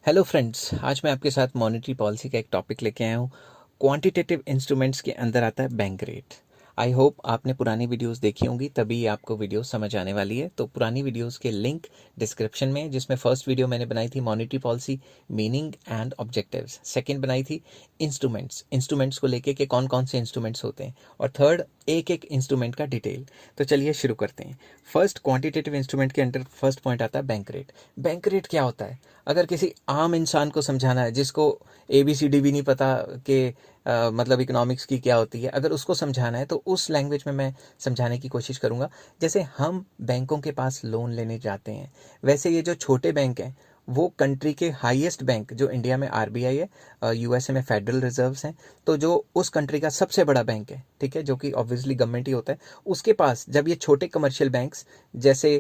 Hello friends, आज मैं आपके साथ मॉनेटरी पॉलिसी का एक टॉपिक लेके आया हूँ। क्वांटिटेटिव इंस्ट्रूमेंट्स के अंदर आता है बैंक रेट। आई होप आपने पुरानी वीडियोस देखी होंगी, तभी आपको वीडियो समझ आने वाली है। तो पुरानी वीडियोस के लिंक डिस्क्रिप्शन में, जिसमें फर्स्ट वीडियो मैंने बनाई थी monetary policy meaning and objectives, second बनाई थी इंस्ट्रूमेंट्स को लेके कि कौन कौन से इंस्ट्रूमेंट्स होते हैं, और थर्ड एक एक इंस्ट्रूमेंट का डिटेल। तो चलिए शुरू करते हैं। फर्स्ट, क्वांटिटेटिव इंस्ट्रूमेंट के अंडर फर्स्ट पॉइंट आता है बैंक रेट। बैंक रेट क्या होता है? अगर किसी आम इंसान को समझाना है, जिसको ABCD भी नहीं पता कि मतलब इकोनॉमिक्स की क्या होती है, अगर उसको समझाना है तो उस लैंग्वेज में मैं समझाने की कोशिश करूँगा। जैसे हम बैंकों के पास लोन लेने जाते हैं, वैसे ये जो छोटे बैंक हैं वो कंट्री के हाईएस्ट बैंक, जो इंडिया में RBI है, USA में फेडरल रिजर्व्स हैं, तो जो उस कंट्री का सबसे बड़ा बैंक है, ठीक है, जो कि ऑब्वियसली गवर्नमेंट ही होता है, उसके पास जब ये छोटे कमर्शियल बैंक्स जैसे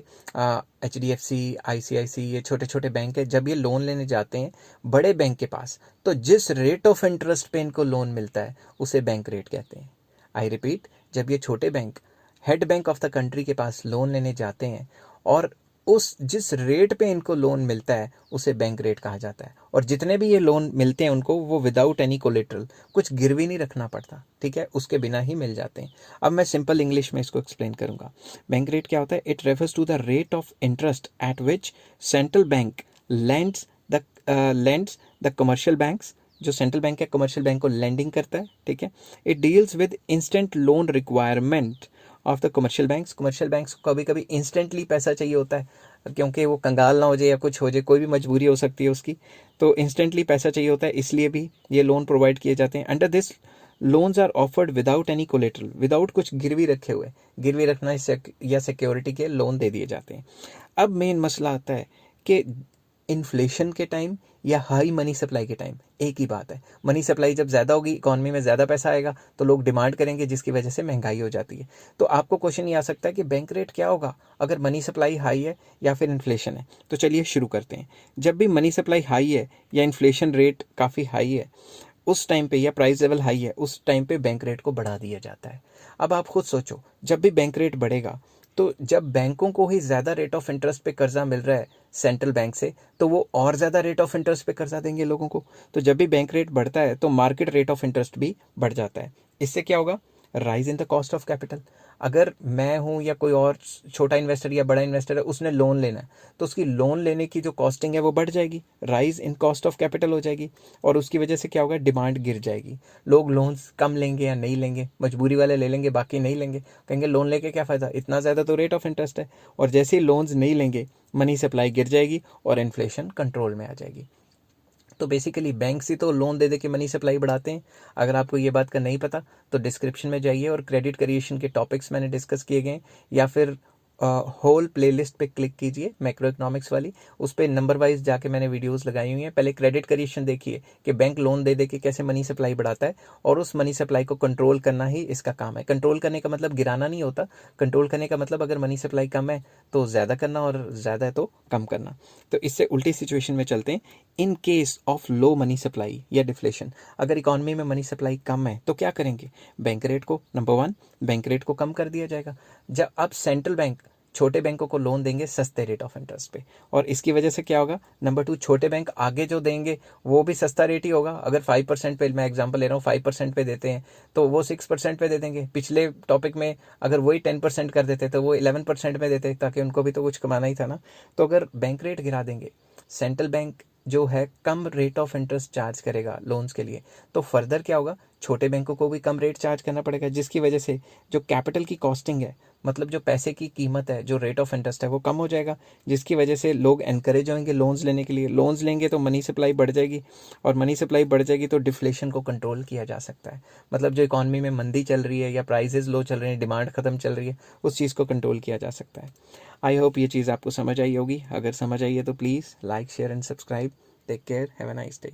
HDFC, ICICI, ये छोटे छोटे बैंक है, जब ये लोन लेने जाते हैं बड़े बैंक के पास, तो जिस रेट ऑफ इंटरेस्ट पे इनको लोन मिलता है उसे बैंक रेट कहते हैं। आई रिपीट, जब ये छोटे bank head bank of the country के पास लोन लेने जाते हैं और उस जिस रेट पे इनको लोन मिलता है उसे बैंक रेट कहा जाता है। और जितने भी ये लोन मिलते हैं उनको, वो विदाउट एनी कोलेटरल, कुछ गिरवी नहीं रखना पड़ता, ठीक है, उसके बिना ही मिल जाते हैं। अब मैं सिंपल इंग्लिश में इसको एक्सप्लेन करूंगा। बैंक रेट क्या होता है? It refers to the rate of interest at which central bank lends the commercial banks, जो सेंट्रल बैंक है कमर्शियल बैंक को लेंडिंग करता है, ठीक है। It deals with instant loan requirement of the commercial banks. Commercial banks को कभी कभी इंस्टेंटली पैसा चाहिए होता है, क्योंकि वो कंगाल ना हो जाए या कुछ हो जाए, कोई भी मजबूरी हो सकती है उसकी, तो इंस्टेंटली पैसा चाहिए होता है, इसलिए भी ये लोन प्रोवाइड किए जाते हैं। Under this loans are offered without any collateral, without कुछ गिरवी रखे हुए, गिरवी रखना या सिक्योरिटी के लोन दे दिए जाते हैं। अब मेन मसला आता है कि इन्फ्लेशन के टाइम या हाई मनी सप्लाई के टाइम एक ही बात है। मनी सप्लाई जब ज़्यादा होगी, इकॉनमी में ज़्यादा पैसा आएगा, तो लोग डिमांड करेंगे, जिसकी वजह से महंगाई हो जाती है। तो आपको क्वेश्चन ये आ सकता है कि बैंक रेट क्या होगा अगर मनी सप्लाई हाई है या फिर इन्फ्लेशन है। तो चलिए शुरू करते हैं। जब भी मनी सप्लाई हाई है या इन्फ्लेशन रेट काफ़ी हाई है, उस टाइम पे, या प्राइस लेवल हाई है, उस टाइम पे बैंक रेट को बढ़ा दिया जाता है। अब आप खुद सोचो, जब भी बैंक रेट बढ़ेगा, तो जब बैंकों को ही ज़्यादा रेट ऑफ इंटरेस्ट पे कर्जा मिल रहा है सेंट्रल बैंक से, तो वो और ज़्यादा रेट ऑफ इंटरेस्ट पे कर्जा देंगे लोगों को। तो जब भी बैंक रेट बढ़ता है तो मार्केट रेट ऑफ इंटरेस्ट भी बढ़ जाता है। इससे क्या होगा? Rise in the cost of capital. अगर मैं हूँ या कोई और छोटा इन्वेस्टर या बड़ा इन्वेस्टर है, उसने लोन लेना है, तो उसकी लोन लेने की जो कॉस्टिंग है वो बढ़ जाएगी, rise in cost of capital हो जाएगी, और उसकी वजह से क्या होगा? डिमांड गिर जाएगी। लोग लोन्स कम लेंगे या नहीं लेंगे, मजबूरी वाले ले लेंगे, बाकी नहीं लेंगे, कहेंगे लोन लेके क्या फ़ायदा, इतना ज़्यादा तो रेट ऑफ इंटरेस्ट है। और जैसे ही लोन्स नहीं लेंगे, मनी सप्लाई गिर जाएगी और इन्फ्लेशन कंट्रोल में आ जाएगी। तो बेसिकली बैंक से तो लोन दे दे के मनी सप्लाई बढ़ाते हैं। अगर आपको ये बात का नहीं पता तो डिस्क्रिप्शन में जाइए और क्रेडिट क्रिएशन के टॉपिक्स मैंने डिस्कस किए गए हैं, या फिर होल प्लेलिस्ट पे क्लिक कीजिए मैक्रो इकोनॉमिक्स वाली, उस पर नंबर वाइज जाके मैंने वीडियोस लगाई हुई हैं। पहले क्रेडिट क्रिएशन देखिए कि बैंक लोन दे दे के कैसे मनी सप्लाई बढ़ाता है, और उस मनी सप्लाई को कंट्रोल करना ही इसका काम है। कंट्रोल करने का मतलब गिराना नहीं होता, कंट्रोल करने का मतलब अगर मनी सप्लाई कम है तो ज़्यादा करना, और ज़्यादा है तो कम करना। तो इससे उल्टी सिचुएशन में चलते हैं। In case of low money supply या डिफ्लेशन, अगर इकॉनमी में मनी सप्लाई कम है तो क्या करेंगे? बैंक रेट को, नंबर वन, बैंक रेट को कम कर दिया जाएगा। जब अब सेंट्रल बैंक छोटे बैंकों को लोन देंगे सस्ते रेट ऑफ इंटरेस्ट पे, और इसकी वजह से क्या होगा? नंबर टू, छोटे बैंक आगे जो देंगे वो भी सस्ता रेट ही होगा। अगर 5% पे, मैं एग्जांपल ले रहा हूँ, 5% पे देते हैं तो वो 6% पे दे देंगे। पिछले टॉपिक में अगर वही 10% कर देते तो वो 11% में देते, ताकि उनको भी तो कुछ कमाना ही था ना। तो अगर बैंक रेट गिरा देंगे, सेंट्रल बैंक जो है कम रेट ऑफ इंटरेस्ट चार्ज करेगा लोन्स के लिए, तो फर्दर क्या होगा? छोटे बैंकों को भी कम रेट चार्ज करना पड़ेगा, जिसकी वजह से जो कैपिटल की कॉस्टिंग है, मतलब जो पैसे की कीमत है, जो रेट ऑफ इंटरेस्ट है, वो कम हो जाएगा, जिसकी वजह से लोग एनकरेज होंगे लोन्स लेने के लिए। लोन्स लेंगे तो मनी सप्लाई बढ़ जाएगी, और मनी सप्लाई बढ़ जाएगी तो डिफ्लेशन को कंट्रोल किया जा सकता है। मतलब जो इकॉनमी में मंदी चल रही है या प्राइसेस लो चल रहे हैं, डिमांड खत्म चल रही है, उस चीज़ को कंट्रोल किया जा सकता है। आई होप ये चीज़ आपको समझ आई होगी। अगर समझ आई है तो please like, share and subscribe. Take care, have a nice day.